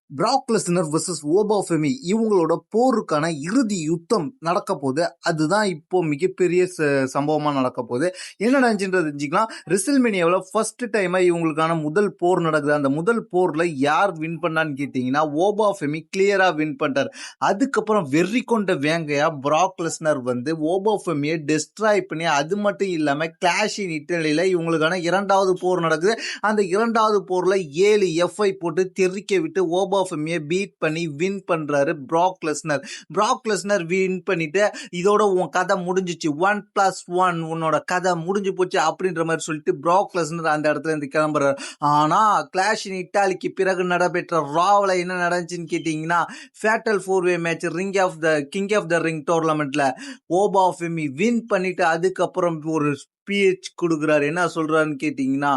பிராக் Lesnar versus ஓபாஃபெமி இவங்களோட போருக்கான இறுதி யுத்தம் நடக்க போகுது. அதுதான் இப்போ மிகப்பெரிய சம்பவமா நடக்க போகுது. என்ன நடந்துச்சுன்றது தெரிஞ்சுக்கலாம். ரெசில்மேனியாவில் ஃபர்ஸ்ட் டைமா இவங்களுக்கான முதல் போர் நடக்குது. அந்த முதல் போர்ல யார் வின் பண்ணான்னு கேட்டீங்கன்னா ஓபாஃபெமி கிளியரா வின் பண்ணிட்டார். அதுக்கப்புறம் வெறி கொண்ட வேங்கையா பிராக் லெஸ்னர் வந்து ஓபாஃபெமியை டெஸ்ட்ராய் பண்ணி, அது மட்டும் இல்லாம கிளாஷ் இன் இட்டலியில இவங்களுக்கான இரண்டாவது போர் நடக்குது. அந்த இரண்டாவது போர்ல 7 எஃப்ஐ போட்டு தெறிக்க விட்டு ஓபாஃபெமியை பீட் பண்ணி வின் பண்றாரு பிராக் லெஸ்னர். பிராக் லெஸ்னர் வின் பண்ணிட்டு இதோட உன் கதை முடிஞ்சிச்சு, 1+1 உன்னோட கதை முடிஞ்சு போச்சு அப்படின்ற மாதிரி சொல்லிட்டு பிராக் லெஸ்னர் அந்த இடத்துல இருந்து கிளம்புறாரு. ஆனா கிளாஷ் இன் இட்டாலிக்கு பிறகு நடைபெற்ற ராவ்ல என்ன நடந்துச்சுன்னு கேட்டீங்கன்னா, ஃபேட்டல் 4-வே match king of the ring டோர்னமெண்ட்ல ஓபாஃபெமி வின் பண்ணிட்டு அதுக்கப்புறம் ஒரு ஸ்பீச் கொடுக்குறாரு. என்ன சொல்றாருன்னு கேட்டீங்கன்னா,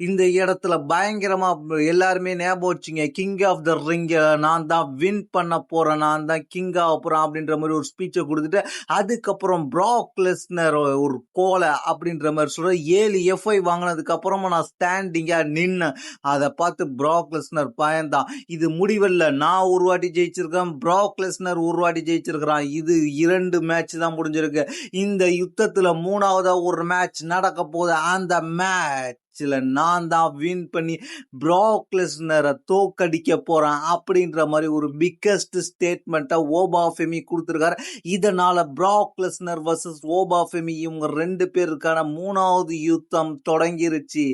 இந்த இடத்துல பயங்கரமா எல்லாருமே ஞாபகம் வச்சுங்க, கிங் ஆஃப் த ரிங் நான் தான் வின் பண்ண போறேன், நான் தான் கிங் ஆக போறேன் அப்படின்ற மாதிரி ஒரு ஸ்பீச்சை கொடுத்துட்டு அதுக்கப்புறம் பிராக் லெஸ்னர் ஒரு கோலை அப்படின்ற மாதிரி சொல்ற 7 எஃப்ஐ வாங்கினதுக்கு அப்புறமா நான் ஸ்டாண்டிங்கா நின்று அதை பார்த்து பிராக் லெஸ்னர் பயந்தான். இது முடிவில்லை, நான் ஒரு வாட்டி ஜெயிச்சிருக்கேன், பிராக் லெஸ்னர் ஒரு வாட்டி ஜெயிச்சிருக்கிறான். இது 2 மேட்ச் தான் முடிஞ்சிருக்கு. இந்த யுத்தத்துல மூணாவதா ஒரு மேட்ச் நடக்க போகுது. அந்த மேட்ச்ல நான் தான் வின் பண்ணி பிராக் லெஸ்னரை தோக்கடிக்க போறேன் அப்படின்ற மாதிரி ஒரு பிக்கஸ்ட் ஸ்டேட்மெண்ட்டை ஓபாஃபெமி கொடுத்திருக்காரு. இதனால பிராக் லெஸ்னர் வர்சஸ் ஓபாஃபெமி இவங்க 2 பேருக்கான மூணாவது யுத்தம் தொடங்கிருச்சு.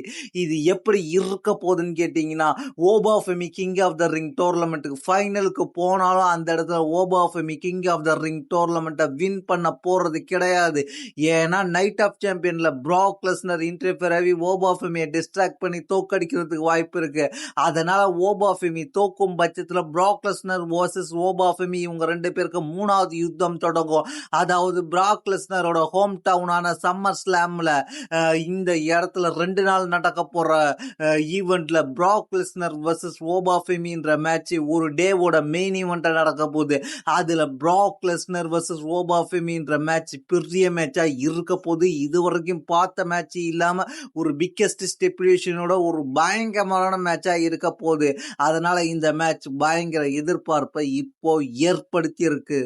இது எப்படி இருக்க போகுதுன்னு கேட்டீங்கன்னா, Oba Femi king of the ring டோர்னமெண்ட்டுக்கு ஃபைனலுக்கு போனாலும் அந்த இடத்துல Oba Femi king of the ring டோர்னமெண்ட்டை வின் பண்ண போறது கிடையாது. ஏன்னா நைட் ஆஃப் சாம்பியன்ல பிராக் லெஸ்னர் இன்டர்ஃபியர் ஆகி ஓபாஃபெமியை டிஸ்ட்ராக்ட் பண்ணி தோக்கடிக்கிறதுக்கு வாய்ப்பு இருக்கு. அதனால ஓபாஃபெமி தோக்கும் பட்சத்துல பிராக் லெஸ்னர் வர்சஸ் ஓபாஃபெமி இவங்க 2 பேருக்கு மூணாவது யுத்தம் தொடங்கும். அதாவது பிராக் லெஸ்னரோட ஹோம் டவுனான சம்மர் ஸ்லாம்ல இந்த இடத்துல 2 நாள் நடக்க போற ஈவெண்ட்ல பிராக் லெஸ்னர் வர்சஸ் ஓபாஃபெமின்ற மேட்ச் ஒரு டேவோட மெயின் ஈவெண்ட்டா நடக்க போகுது. அதுல பிராக் லெஸ்னர் வர்சஸ் ஓபாஃபெமின்ற மேட்ச் பெரிய மேட்சா இருக்க போது. இதுவரைக்கும் பார்த்த மேட்ச் இல்லாம ஒரு பிக்கஸ்ட் ஸ்டிபுலேஷனோட ஒரு பயங்கரமான மேட்சா இருக்க போகுது. அதனால இந்த மேட்ச் பயங்கர எதிர்பார்ப்பை இப்போ ஏற்படுத்தி இருக்கு.